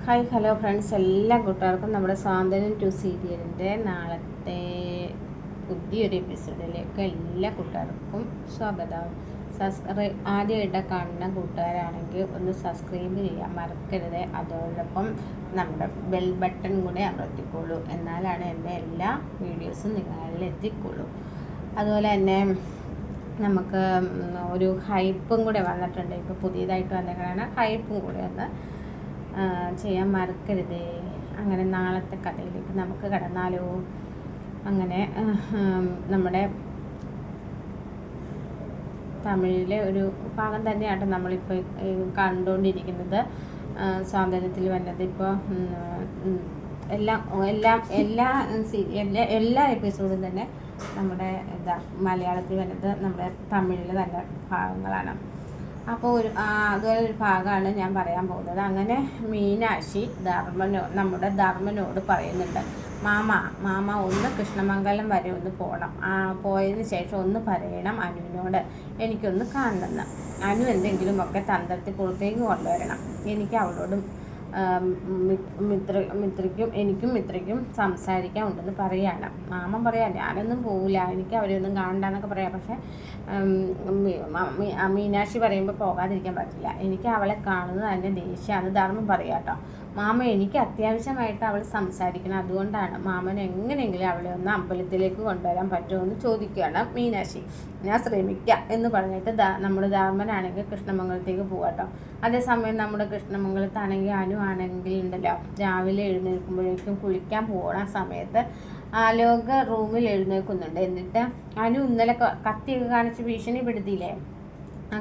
Hi hello friends, എല്ലാ കൂട്ടുകാർക്കും നമ്മുടെ സ്വാതന്ത്ര്യം ടു സീരിയലിൻ്റെ നാളത്തെ പുതിയൊരു എപ്പിസോഡിലേക്ക് എല്ലാ കൂട്ടുകാർക്കും സ്വാഗതം. ആദ്യമായിട്ട് കാണുന്ന കൂട്ടുകാരാണെങ്കിൽ ഒന്ന് സബ്സ്ക്രൈബ് ചെയ്യാൻ മറക്കരുത്. അതോടൊപ്പം നമ്മുടെ ബെൽ ബട്ടൺ കൂടെ അമർത്തിക്കോളൂ, എന്നാലാണ് എൻ്റെ എല്ലാ വീഡിയോസും നിങ്ങളിൽ എത്തിക്കോളൂ. അതുപോലെ തന്നെ നമുക്ക് ഒരു ഹൈപ്പും കൂടെ വന്നിട്ടുണ്ട്. ഇപ്പോൾ പുതിയതായിട്ട് വന്നേക്കാണ് ഹൈപ്പും കൂടെ ഒന്ന് ചെയ്യാൻ മറക്കരുത്. അങ്ങനെ നാളത്തെ കഥയിലേക്ക് നമുക്ക് കടന്നാലോ. അങ്ങനെ നമ്മുടെ തമിഴിലെ ഒരു ഭാഗം തന്നെയാണ് നമ്മളിപ്പോൾ കണ്ടുകൊണ്ടിരിക്കുന്നത്. സ്വാതന്ത്ര്യത്തിൽ വന്നത് ഇപ്പോൾ എല്ലാ എപ്പിസോഡും തന്നെ നമ്മുടെ മലയാളത്തിൽ വന്നത് നമ്മുടെ തമിഴിൽ നല്ല ഭാഗങ്ങളാണ്. അപ്പോൾ അതുപോലെ ഒരു ഭാഗമാണ് ഞാൻ പറയാൻ പോകുന്നത്. അങ്ങനെ മീനാക്ഷി നമ്മുടെ ധർമ്മനോട് പറയുന്നുണ്ട്, മാമ ഒന്ന് കൃഷ്ണമംഗലം വരെ ഒന്ന് പോകണം, പോയതിന് ശേഷം ഒന്ന് പറയണം അനുവിനോട് എനിക്കൊന്ന് കാണണമെന്ന്. അനു എന്തെങ്കിലുമൊക്കെ തന്ത്രത്തിൽ പുറത്തേക്ക് കൊണ്ടുവരണം. എനിക്ക് അവളോടും മിത്രയ്ക്കും സംസാരിക്കാൻ ഉണ്ടെന്ന് പറയാണ്. മാമൻ പറയാം ഞാനൊന്നും പോവില്ല, എനിക്ക് അവരെയൊന്നും കാണണ്ടെന്നൊക്കെ പറയാം. പക്ഷെ മീനാക്ഷി പറയുമ്പോൾ പോകാതിരിക്കാൻ പറ്റില്ല, എനിക്ക് അവളെ കാണുന്നത് തന്നെ ദേഷ്യമാണ്. ധർമ്മം പറയാം കേട്ടോ, മാമ എനിക്ക് അത്യാവശ്യമായിട്ട് അവൾ സംസാരിക്കണം, അതുകൊണ്ടാണ് മാമൻ എങ്ങനെയെങ്കിലും അവളെ ഒന്ന് അമ്പലത്തിലേക്ക് കൊണ്ടുവരാൻ പറ്റുമോ എന്ന് ചോദിക്കുകയാണ് മീനാക്ഷി. ഞാൻ ശ്രമിക്കാം എന്ന് പറഞ്ഞിട്ട് നമ്മുടെ ധർമ്മനാണെങ്കിൽ കൃഷ്ണമംഗലത്തേക്ക് പോകാട്ടോ. അതേസമയം നമ്മുടെ കൃഷ്ണമംഗലത്താണെങ്കിൽ അനു ആണെങ്കിൽ ഉണ്ടല്ലോ, രാവിലെ എഴുന്നേൽക്കുമ്പോഴേക്കും കുളിക്കാൻ പോകുന്ന സമയത്ത് ആലോക റൂമിൽ എഴുന്നേൽക്കുന്നുണ്ട്. എന്നിട്ട് അനു ഇന്നലെ കത്തിയൊക്കെ കാണിച്ച് ഭീഷണിപ്പെടുത്തിയില്ലേ,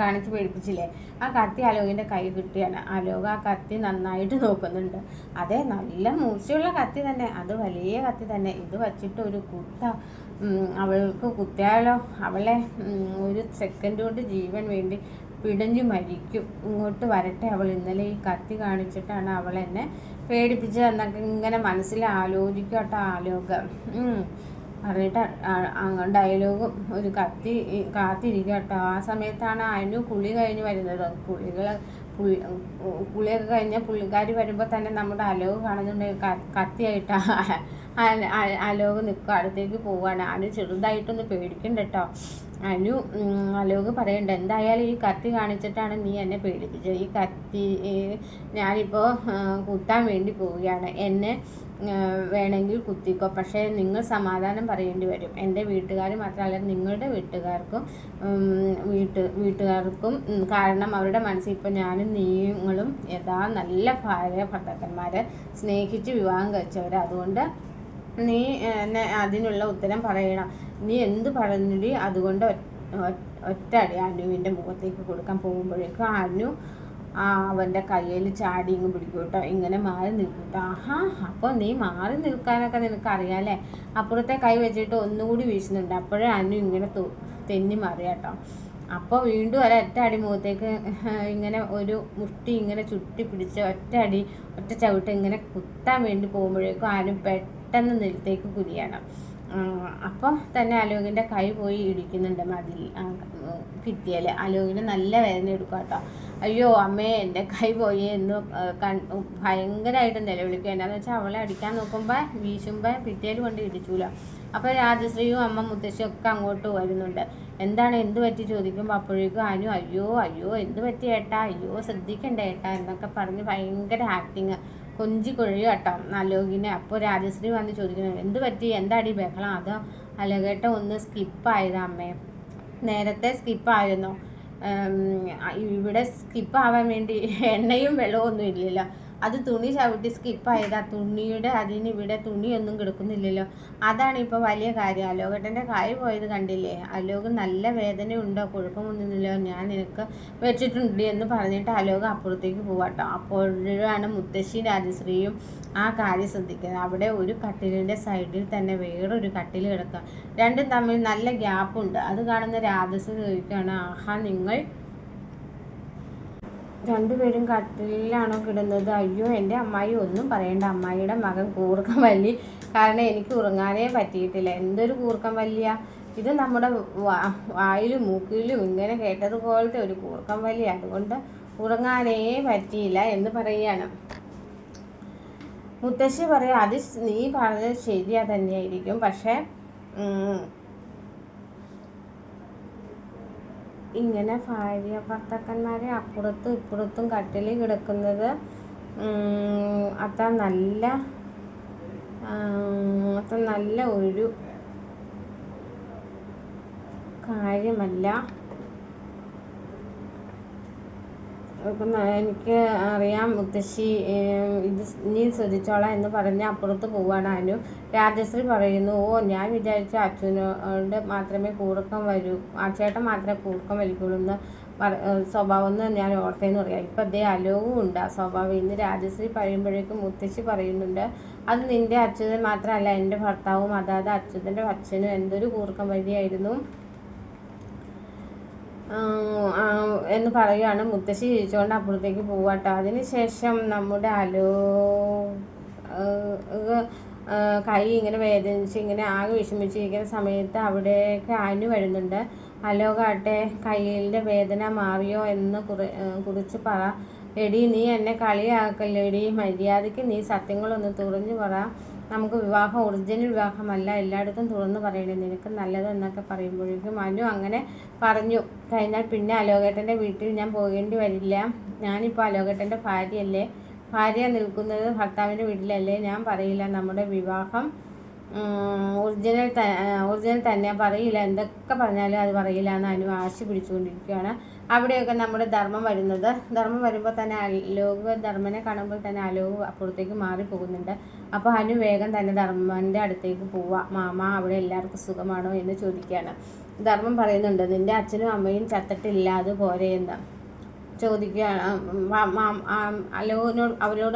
കാണിച്ച് പേടിപ്പിച്ചില്ലേ, ആ കത്തി ആലോകിൻ്റെ കൈ കിട്ടുകയാണ്. ആലോക ആ കത്തി നന്നായിട്ട് നോക്കുന്നുണ്ട്. അതെ, നല്ല മൂർച്ചയുള്ള കത്തി തന്നെ, അത് വലിയ കത്തി തന്നെ. ഇത് വച്ചിട്ട് ഒരു അവൾക്ക് കുത്തിയാലോ, അവളെ ഒരു സെക്കൻഡ് കൊണ്ട് ജീവൻ വേണ്ടി പിടഞ്ഞു മരിക്കും. ഇങ്ങോട്ട് വരട്ടെ അവൾ, ഇന്നലെ ഈ കത്തി കാണിച്ചിട്ടാണ് അവൾ എന്നെ പേടിപ്പിച്ചത് എന്നൊക്കെ ഇങ്ങനെ മനസ്സിൽ ആലോചിക്കട്ടെ ആലോക പറഞ്ഞിട്ട് ഡയലോഗും ഒരു കാത്തിരിക്കുക കേട്ടോ. ആ സമയത്താണ് അനു കുളി കഴിഞ്ഞ് വരുന്നത്. കുളിയൊക്കെ കഴിഞ്ഞ പുള്ളിക്കാരി വരുമ്പോൾ തന്നെ നമ്മുടെ അലോക് കാണുന്നുണ്ട് കത്തിയായിട്ട് അലോക് നിൽക്കുക, അടുത്തേക്ക് പോവുകയാണ്. അനു ചെറുതായിട്ടൊന്ന് പേടിക്കണ്ട കേട്ടോ. അലോക് പറയണ്ട, എന്തായാലും ഈ കത്തി കാണിച്ചിട്ടാണ് നീ എന്നെ പേടിപ്പിച്ചത്. ഈ കത്തി ഞാനിപ്പോൾ കുത്താൻ വേണ്ടി പോവുകയാണ്, എന്നെ വേണമെങ്കിൽ കുത്തിക്കോ, പക്ഷേ നിങ്ങൾ സമാധാനം പറയേണ്ടി വരും. എൻ്റെ വീട്ടുകാർ മാത്രമല്ല നിങ്ങളുടെ വീട്ടുകാർക്കും കാരണം അവരുടെ മനസ്സിൽ ഇപ്പോൾ ഞാനും നീങ്ങളും നല്ല ഭാര്യ ഭർത്താക്കന്മാരെ സ്നേഹിച്ച് വിവാഹം കഴിച്ചവർ. അതുകൊണ്ട് നീ എന്നെ അതിനുള്ള ഉത്തരം പറയണം. നീ എന്ത് പറഞ്ഞിടി, അതുകൊണ്ട് ഒറ്റ അടി അനുവിൻ്റെ മുഖത്തേക്ക് കൊടുക്കാൻ പോകുമ്പോഴേക്കും അനു അവൻ്റെ കയ്യിൽ ചാടി ഇങ്ങ് പിടിക്കും കേട്ടോ, ഇങ്ങനെ മാറി നിൽക്കും കേട്ടോ. അപ്പോൾ നീ മാറി നിൽക്കാനൊക്കെ നിനക്കറിയാമല്ലേ. അപ്പുറത്തെ കൈ വെച്ചിട്ട് ഒന്നുകൂടി വീശുന്നുണ്ട്. അപ്പോഴേ അനു ഇങ്ങനെ തെന്നി മാറിയ കേട്ടോ. അപ്പോൾ വീണ്ടും ഒരൊറ്റ അടി മുഖത്തേക്ക് ഇങ്ങനെ ഒരു മുഷ്ടി ഇങ്ങനെ ചുറ്റി പിടിച്ച് ഒറ്റ ചവിട്ട് ഇങ്ങനെ കുത്താൻ വേണ്ടി പോകുമ്പോഴേക്കും അനു പെട്ടെന്ന് നിലത്തേക്ക് കുനിയാണ്. അപ്പോൾ തന്നെ അലോകിൻ്റെ കൈ പോയി ഇടിക്കുന്നുണ്ട് മതിൽ ഭിത്തിയിൽ. അലോകിന് നല്ല വേദന എടുക്കുക കേട്ടോ. അയ്യോ അമ്മേ, എൻ്റെ കൈ പോയി എന്ന് ഭയങ്കരമായിട്ട് നിലവിളിക്കുക. എന്താണെന്ന് വെച്ചാൽ അവളെ അടിക്കാൻ നോക്കുമ്പോൾ വീശുമ്പോൾ ഭിത്തിയിൽ കൊണ്ട് ഇടിച്ചൂല. അപ്പോൾ രാജശ്രീയും അമ്മ മുത്തശ്ശിയും ഒക്കെ അങ്ങോട്ട് വരുന്നുണ്ട്. എന്ത് പറ്റി ചോദിക്കുമ്പോൾ അപ്പോഴേക്കും അനു അയ്യോ എന്ത് പറ്റി ഏട്ടാ, അയ്യോ ശ്രദ്ധിക്കണ്ടേ ഏട്ടാ എന്നൊക്കെ പറഞ്ഞ് ഭയങ്കര ആക്ടിങ് കൊഞ്ചി കൊഴിയുക കേട്ടോ അലോകിനെ. അപ്പോൾ രാജശ്രീ വന്ന് ചോദിക്കുന്നത്, എന്ത് പറ്റി, എന്താടി ബഹളം? അതോ അലോകേട്ട ഒന്ന് സ്കിപ്പായതാ അമ്മേ, നേരത്തെ സ്കിപ്പായിരുന്നോ? ഇവിടെ സ്കിപ്പാവാൻ വേണ്ടി എണ്ണയും വെള്ളമൊന്നും ഇല്ലല്ലോ, അത് തുണി ചവിട്ടി സ്കിപ്പായതാ. ഇവിടെ തുണിയൊന്നും കിടക്കുന്നില്ലല്ലോ, അതാണ് ഇപ്പോൾ വലിയ കാര്യം. അലോകേട്ടൻ്റെ കായ് പോയത് കണ്ടില്ലേ, അലോക് നല്ല വേദനയുണ്ടോ, കുഴപ്പമൊന്നുമില്ലല്ലോ, ഞാൻ നിനക്ക് വെച്ചിട്ടുണ്ട് എന്ന് പറഞ്ഞിട്ട് അലോക് അപ്പുറത്തേക്ക് പോവാട്ടോ. അപ്പോഴാണ് മുത്തശ്ശിയും രാജശ്രീയും ആ കാര്യം ശ്രദ്ധിക്കുന്നത്. അവിടെ ഒരു കട്ടിലിൻ്റെ സൈഡിൽ തന്നെ വേറൊരു കട്ടിൽ കിടക്കുക, രണ്ടും തമ്മിൽ നല്ല ഗ്യാപ്പുണ്ട്. അത് കാണുന്ന രാജശ്രീ ചോദിക്കുകയാണ്, നിങ്ങൾ രണ്ടുപേരും കട്ടിലാണോ കിടന്നത്? അയ്യോ എൻ്റെ അമ്മായി ഒന്നും പറയണ്ട, അമ്മായിയുടെ മകൻ കൂർക്കം വല്ലി കാരണം എനിക്ക് ഉറങ്ങാനേ പറ്റിയിട്ടില്ല. എന്തൊരു കൂർക്കം വല്ലിയ ഇത്, നമ്മുടെ വായിലും മൂക്കിലും ഇങ്ങനെ കേട്ടതുപോലത്തെ ഒരു കൂർക്കം വലി, അതുകൊണ്ട് ഉറങ്ങാനേ പറ്റിയില്ല എന്ന് പറയുകയാണ്. മുത്തശ്ശി പറയാം, അത് നീ പറഞ്ഞത് ശരിയാ തന്നെയായിരിക്കും, പക്ഷേ ഇങ്ങനെ ഭാര്യ ഭർത്താക്കന്മാരെ അപ്പുറത്തും ഇപ്പുറത്തും കട്ടിലിൽ കിടക്കുന്നത് അത്ര നല്ല ഒരു കാര്യമല്ല. എനിക്ക് അറിയാം മുത്തശ്ശി, ഇത് നീ ശ്രദ്ധിച്ചോളാം എന്ന് പറഞ്ഞ് അപ്പുറത്ത് പോവാണ് അനു. രാജശ്രീ പറയുന്നു, ഓ ഞാൻ വിചാരിച്ച അച്ഛനോട് മാത്രമേ കൂർക്കം വരൂ, ചേട്ടൻ മാത്രമേ കൂർക്കം വലിക്കുള്ളൂ എന്ന് സ്വഭാവം എന്ന് ഞാൻ ഓർത്തേന്ന് പറയാം. ഇപ്പം അതേ അലോവും ഉണ്ട് ആ സ്വഭാവം. ഇന്ന് രാജശ്രീ പറയുമ്പോഴേക്കും മുത്തശ്ശി പറയുന്നുണ്ട്, അത് നിൻ്റെ അച്യുതൻ മാത്രമല്ല എൻ്റെ ഭർത്താവും, അതായത് അച്യുതൻ്റെ അച്ഛനും എന്തൊരു കൂർക്കം വലിയായിരുന്നു എന്ന് പറയുകയാണ്. മുത്തശ്ശി ചിരിച്ചുകൊണ്ട് അപ്പുറത്തേക്ക് പോവാട്ടോ. അതിനുശേഷം നമ്മുടെ കൈ ഇങ്ങനെ വേദനിച്ച് ഇങ്ങനെ ആകെ വിഷമിച്ചിരിക്കുന്ന സമയത്ത് അവിടേക്ക് അനു വരുന്നുണ്ട്. അലോകാട്ടെ കയ്യിൻ്റെ വേദന മാറിയോ എന്ന് കുറിച്ച് പറ. എടി നീ എന്നെ കളിയാക്കല്ലേടി, മര്യാദയ്ക്ക് നീ സത്യങ്ങളൊന്ന് തുറന്നു പറ. നമുക്ക് വിവാഹം ഒറിജിനൽ വിവാഹമല്ല, എല്ലായിടത്തും തുറന്നു പറയണേ, നിനക്ക് നല്ലത് എന്നൊക്കെ പറയുമ്പോഴേക്കും അനു അങ്ങനെ പറഞ്ഞു കഴിഞ്ഞാൽ പിന്നെ അലോകേട്ടൻ്റെ വീട്ടിൽ ഞാൻ പോകേണ്ടി വരില്ല. ഞാനിപ്പോൾ അലോകേട്ടൻ്റെ ഭാര്യയല്ലേ, ഭാര്യ നിൽക്കുന്നത് ഭർത്താവിൻ്റെ വീട്ടിലല്ലേ, ഞാൻ പറയില്ല നമ്മുടെ വിവാഹം ഒറിജിനൽ തന്നെ, പറയില്ല, എന്തൊക്കെ പറഞ്ഞാലും അത് പറയില്ല എന്ന് അനു ആശി പിടിച്ചുകൊണ്ടിരിക്കുകയാണ്. അവിടെയൊക്കെ നമ്മുടെ ധർമ്മം വരുമ്പോൾ തന്നെ ധർമ്മനെ കാണുമ്പോൾ തന്നെ അലോക് അപ്പുറത്തേക്ക് മാറിപ്പോകുന്നുണ്ട്. അപ്പോൾ അനു വേഗം തന്നെ ധർമ്മൻ്റെ അടുത്തേക്ക് പോവാം. മാമ അവിടെ എല്ലാവർക്കും സുഖമാണോ എന്ന് ചോദിക്കുകയാണ്. ധർമ്മം പറയുന്നുണ്ട്, നിൻ്റെ അച്ഛനും അമ്മയും ചത്തിട്ടില്ല, അതുപോലെ എന്ന് ചോദിക്കുകയാണ്.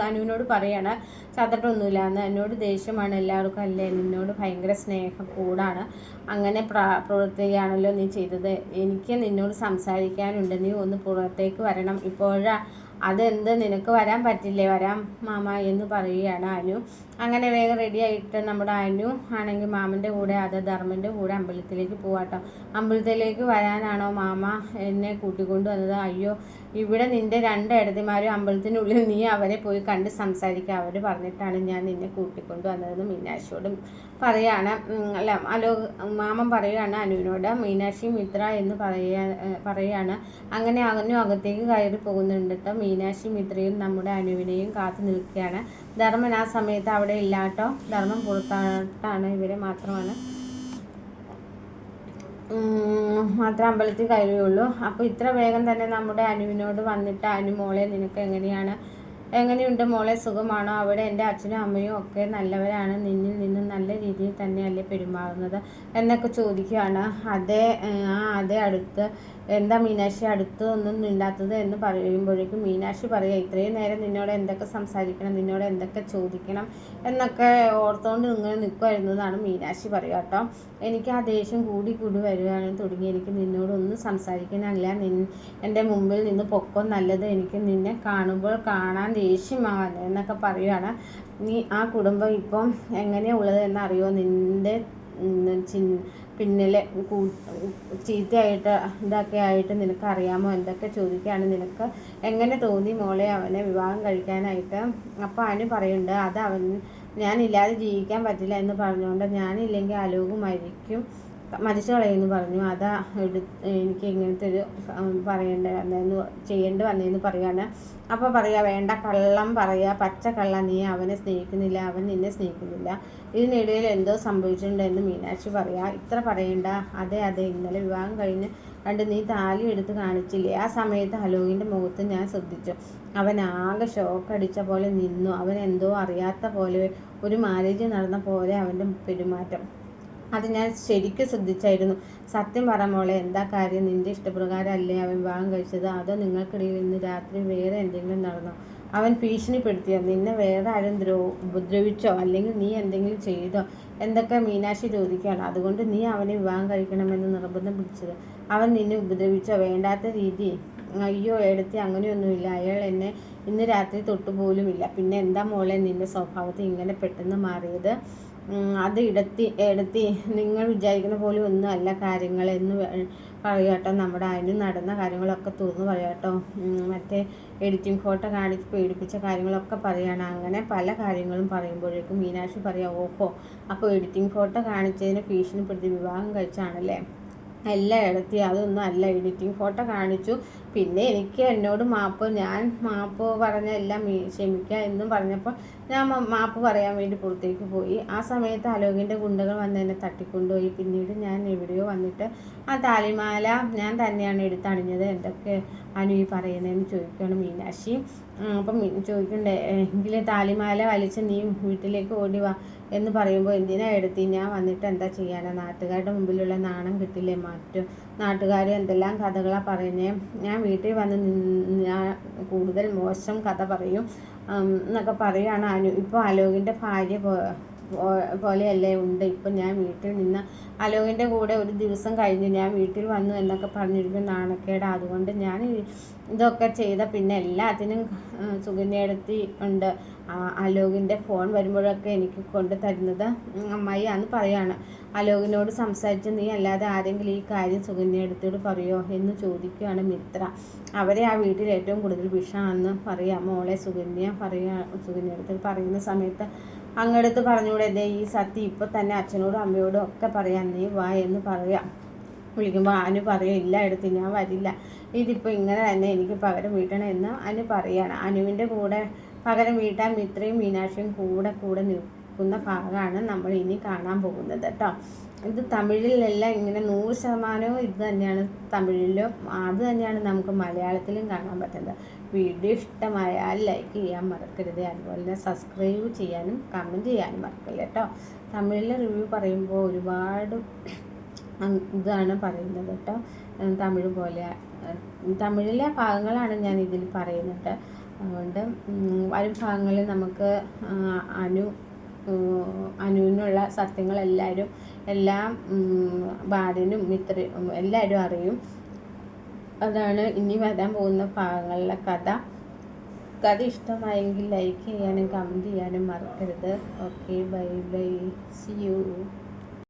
അനുവിനോട് പറയാണ് ചത്തിട്ടൊന്നുമില്ല എന്ന്. എന്നോട് ദേഷ്യമാണ് എല്ലാവർക്കും അല്ലേ, നിന്നോട് ഭയങ്കര സ്നേഹം കൂടാണ്, അങ്ങനെ പ്രവർത്തിക്കുകയാണല്ലോ നീ ചെയ്തത്. എനിക്ക് നിന്നോട് സംസാരിക്കാനുണ്ട്, നീ ഒന്ന് പുറത്തേക്ക് വരണം ഇപ്പോഴാ. അതെന്ത്, നിനക്ക് വരാൻ പറ്റില്ലേ? വരാം മാമ എന്ന് പറയുകയാണ് അനു. അങ്ങനെ വേഗം റെഡി ആയിട്ട് നമ്മുടെ അനു ആണെങ്കിൽ മാമൻ്റെ കൂടെ ധർമ്മൻ്റെ കൂടെ അമ്പലത്തിലേക്ക് പോവാട്ടോ. അമ്പലത്തിലേക്ക് വരാനാണോ മാമ എന്നെ കൂട്ടിക്കൊണ്ട് വന്നത്? അയ്യോ, ഇവിടെ നിൻ്റെ 2 ഏടത്തിമാരും അമ്പലത്തിനുള്ളിൽ, നീ അവരെ പോയി കണ്ട് സംസാരിക്കുക, അവർ പറഞ്ഞിട്ടാണ് ഞാൻ നിന്നെ കൂട്ടിക്കൊണ്ട് വന്നതെന്ന് മീനാക്ഷിയോട് പറയാണ്. മാമൻ പറയുകയാണ് അനുവിനോട്, മീനാക്ഷി മിത്ര എന്ന് പറയാണ്. അങ്ങനെ അനു അകത്തേക്ക് കയറി പോകുന്നുണ്ട് കേട്ടോ. മീനാക്ഷി മിത്രയും നമ്മുടെ അനുവിനെയും കാത്തു നിൽക്കുകയാണ്. ധർമ്മൻ ആ സമയത്ത് അവിടെ ഇല്ലാട്ടോ, ധർമ്മം പുറത്തായിട്ടാണ്, ഇവരെ മാത്രം അമ്പലത്തിൽ കയറിയുള്ളൂ. അപ്പോൾ ഇത്ര വേഗം തന്നെ നമ്മുടെ അനുവിനോട് വന്നിട്ട്, അനു മോളെ നിനക്ക് എങ്ങനെയുണ്ട് മോളെ, സുഖമാണോ? അവിടെ എൻ്റെ അച്ഛനും അമ്മയും ഒക്കെ നല്ലവരാണ്, നിന്നിൽ നിന്ന് നല്ല രീതിയിൽ തന്നെയല്ലേ പെരുമാറുന്നത് എന്നൊക്കെ ചോദിക്കുകയാണ്. അതേ അടുത്ത് എന്താ മീനാക്ഷി ഒന്നും മിണ്ടാത്തത് എന്ന് പറയുമ്പോഴേക്കും മീനാക്ഷി പറയുക, ഇത്രയും നേരം നിന്നോട് എന്തൊക്കെ സംസാരിക്കണം, നിന്നോട് എന്തൊക്കെ ചോദിക്കണം എന്നൊക്കെ ഓർത്തുകൊണ്ട് ഇങ്ങനെ നിൽക്കുമായിരുന്നതാണ് മീനാക്ഷി പറയുക കേട്ടോ. എനിക്ക് ആ ദേഷ്യം കൂടി വരുവാനും തുടങ്ങി, എനിക്ക് നിന്നോടൊന്നും സംസാരിക്കാനല്ല, എൻ്റെ മുമ്പിൽ നിന്ന് പൊക്കോ നല്ലത്, എനിക്ക് നിന്നെ കാണുമ്പോൾ കാണാൻ ദേഷ്യമാവാൻ എന്നൊക്കെ പറയുകയാണ്. നീ ആ കുടുംബം ഇപ്പം എങ്ങനെയാണ് ഉള്ളത് എന്നറിയോ? നിൻ്റെ പിന്നിലെ ചീത്തയായിട്ട് ഇതൊക്കെ ആയിട്ട് നിനക്ക് അറിയാമോ? എന്തൊക്കെ ചോദിക്കുകയാണ്. നിനക്ക് എങ്ങനെ തോന്നി മോളെ അവനെ വിവാഹം കഴിക്കാനായിട്ട്? അപ്പോൾ അനു പറയുന്നുണ്ട്, അത് ഞാനില്ലാതെ ജീവിക്കാൻ പറ്റില്ല എന്ന് പറഞ്ഞുകൊണ്ട്, ഞാനില്ലെങ്കിൽ അലോക് മരിച്ചു കളയെന്ന് പറഞ്ഞു. എനിക്ക് ഇങ്ങനത്തെ ഒരു ചെയ്യേണ്ടി വന്നതെന്ന് പറയാണ്. അപ്പോൾ പറയുക, വേണ്ട കള്ളം പറയുക, പച്ചക്കള്ളം, നീ അവനെ സ്നേഹിക്കുന്നില്ല, അവൻ നിന്നെ സ്നേഹിക്കുന്നില്ല, ഇതിനിടയിൽ എന്തോ സംഭവിച്ചിട്ടുണ്ടെന്ന് മീനാക്ഷി പറയുക. ഇത്ര പറയണ്ട, അതെ ഇന്നലെ വിവാഹം കഴിഞ്ഞ് കണ്ട് നീ താലി എടുത്ത് കാണിച്ചില്ലേ, ആ സമയത്ത് അലോകിൻ്റെ മുഖത്ത് ഞാൻ ശ്രദ്ധിച്ചു, അവൻ ആകെ ഷോക്കടിച്ച പോലെ നിന്നു, അവൻ എന്തോ അറിയാത്ത പോലെ, ഒരു മാരേജ് നടന്ന പോലെ അവൻ്റെ പെരുമാറ്റം, അത് ഞാൻ ശരിക്കും ശ്രദ്ധിച്ചായിരുന്നു. സത്യം പറ മോളെ, എന്താ കാര്യം? നിൻ്റെ ഇഷ്ടപ്രകാരമല്ലേ അവൻ വിവാഹം കഴിച്ചത്, അതോ നിങ്ങൾക്കിടയിൽ ഇന്ന് രാത്രി വേറെ എന്തെങ്കിലും നടന്നോ? അവൻ ഭീഷണിപ്പെടുത്തിയോ? നിന്നെ വേറെ ആരും ഉപദ്രവിച്ചോ? അല്ലെങ്കിൽ നീ എന്തെങ്കിലും ചെയ്തോ? എന്തൊക്കെ മീനാക്ഷി ചോദിക്കുകയാണ്. അതുകൊണ്ട് നീ അവനെ വിവാഹം കഴിക്കണമെന്ന് നിർബന്ധം പിടിച്ചത്? അവൻ നിന്നെ ഉപദ്രവിച്ചോ? വേണ്ടാത്ത രീതി? അയ്യോ എടുത്തി, അങ്ങനെയൊന്നുമില്ല, അയാൾ എന്നെ ഇന്ന് രാത്രി തൊട്ടുപോലുമില്ല. പിന്നെ എന്താ മോളെ നിൻ്റെ സ്വഭാവത്തിൽ ഇങ്ങനെ പെട്ടെന്ന് മാറിയത്? അത് എടുത്തി നിങ്ങൾ വിചാരിക്കുന്ന പോലെ ഒന്നും അല്ല കാര്യങ്ങളെന്ന് പറയാട്ടോ. നമ്മുടെ അതിന് നടന്ന കാര്യങ്ങളൊക്കെ തുറന്ന് പറയാട്ടോ. മറ്റേ എഡിറ്റിംഗ് ഫോട്ടോ കാണിച്ച് പേടിപ്പിച്ച കാര്യങ്ങളൊക്കെ പറയുകയാണ്. അങ്ങനെ പല കാര്യങ്ങളും പറയുമ്പോഴേക്കും മീനാക്ഷി പറയാം, ഓഹോ അപ്പോൾ എഡിറ്റിംഗ് ഫോട്ടോ കാണിച്ചതിന് ഭീഷണിപ്പെടുത്തി വിവാഹം കഴിച്ചാണല്ലേ? എല്ലാം എടുത്തി, അതൊന്നും അല്ല, എഡിറ്റിംഗ് ഫോട്ടോ കാണിച്ചു. പിന്നെ എനിക്ക് എന്നോട് ഞാൻ മാപ്പ് പറഞ്ഞ എല്ലാം ക്ഷമിക്കുക എന്നും പറഞ്ഞപ്പോൾ ഞാൻ മാപ്പ് പറയാൻ വേണ്ടി പുറത്തേക്ക് പോയി. ആ സമയത്ത് അലോകിൻ്റെ ഗുണ്ടകൾ വന്ന് എന്നെ തട്ടിക്കൊണ്ടുപോയി. പിന്നീട് ഞാൻ എവിടെയോ വന്നിട്ട് ആ താലിമാല ഞാൻ തന്നെയാണ് എടുത്തണിഞ്ഞത്. എന്തൊക്കെ അനു ഈ പറയുന്നതെന്ന് ചോദിക്കുകയാണ് മീനാക്ഷി. അപ്പം ചോദിക്കണ്ടേ, എങ്കിലും താലിമാല വലിച്ച് നീ വീട്ടിലേക്ക് ഓടി വാ എന്ന് പറയുമ്പോൾ എന്തിനാ എടുത്തി, ഞാൻ വന്നിട്ട് എന്താ ചെയ്യാനാ? നാട്ടുകാരുടെ മുമ്പിലുള്ള നാണം കിട്ടില്ലേ? നാട്ടുകാർ എന്തെല്ലാം കഥകളാണ് പറയുന്നത്. ഞാൻ വീട്ടിൽ വന്ന് ഞാൻ കൂടുതൽ മോശം കഥ പറയും എന്നൊക്കെ പറയുകയാണ് അനു. ഇപ്പോൾ അലോകിൻ്റെ ഭാര്യ പോലെയല്ലേ ഉണ്ട്. ഇപ്പം ഞാൻ വീട്ടിൽ നിന്ന് അലോകിൻ്റെ കൂടെ ഒരു ദിവസം കഴിഞ്ഞ് ഞാൻ വീട്ടിൽ വന്നു എന്നൊക്കെ പറഞ്ഞിരിക്കും നാണക്കേട്. അതുകൊണ്ട് ഞാൻ ഇതൊക്കെ ചെയ്ത പിന്നെ എല്ലാത്തിനും സുകന്യയെടുത്തി ഉണ്ട്. അലോകിൻ്റെ ഫോൺ വരുമ്പോഴൊക്കെ എനിക്ക് കൊണ്ട് തരുന്നത് അമ്മായി അന്ന് പറയാണ്. അലോകിനോട് സംസാരിച്ച് നീ അല്ലാതെ ആരെങ്കിലും ഈ കാര്യം സുകന്യയെടുത്തോട് പറയുമോ എന്ന് ചോദിക്കുകയാണ് മിത്ര. അവരെ ആ വീട്ടിൽ ഏറ്റവും കൂടുതൽ വിഷമാണെന്ന് പറയാം മോളെ സുകന്യയെടുത്ത് പറയുന്ന സമയത്ത് അങ്ങടുത്ത് പറഞ്ഞുകൂടെ, ഈ സത്യം ഇപ്പം തന്നെ അച്ഛനോടും അമ്മയോടും ഒക്കെ പറയാം, നീ വാ എന്ന് പറയാം. വിളിക്കുമ്പോൾ അനു പറയും, ഇല്ല എടുത്ത് ഞാൻ വരില്ല, ഇതിപ്പോൾ ഇങ്ങനെ തന്നെ എനിക്ക് പകരം വീട്ടണം എന്ന് അനു പറയാണ്. അനുവിൻ്റെ കൂടെ പകരം വീട്ടാൻ മിത്രയും മീനാക്ഷിയും കൂടെ നിൽക്കുന്ന ഭാഗമാണ് നമ്മൾ ഇനി കാണാൻ പോകുന്നത് കേട്ടോ. ഇത് തമിഴിലെല്ലാം ഇങ്ങനെ 100% ഇത് തന്നെയാണ് തമിഴിലും, അത് തന്നെയാണ് നമുക്ക് മലയാളത്തിലും കാണാൻ പറ്റുന്നത്. വീഡിയോ ഇഷ്ടമായാൽ ലൈക്ക് ചെയ്യാൻ മറക്കരുത്. അതുപോലെ തന്നെ സബ്സ്ക്രൈബ് ചെയ്യാനും കമൻറ്റ് ചെയ്യാനും മറക്കല്ല കേട്ടോ. തമിഴിലെ റിവ്യൂ പറയുമ്പോൾ ഒരുപാട് ഇതാണ് പറയുന്നത് കേട്ടോ. തമിഴിലെ ഭാഗങ്ങളാണ് ഞാൻ ഇതിൽ പറയുന്നത്. അതുകൊണ്ട് വരും ഭാഗങ്ങളിൽ നമുക്ക് അനുവിനുള്ള എല്ലാം ബാലനും മിത്രയും എല്ലാവരും അറിയും. അതാണ് ഇനി വരാൻ പോകുന്ന ഭാഗങ്ങളിലെ കഥ ഇഷ്ടമായെങ്കിൽ ലൈക്ക് ചെയ്യാനും കമൻറ്റ് ചെയ്യാനും മറക്കരുത്. Okay, bye bye, see U.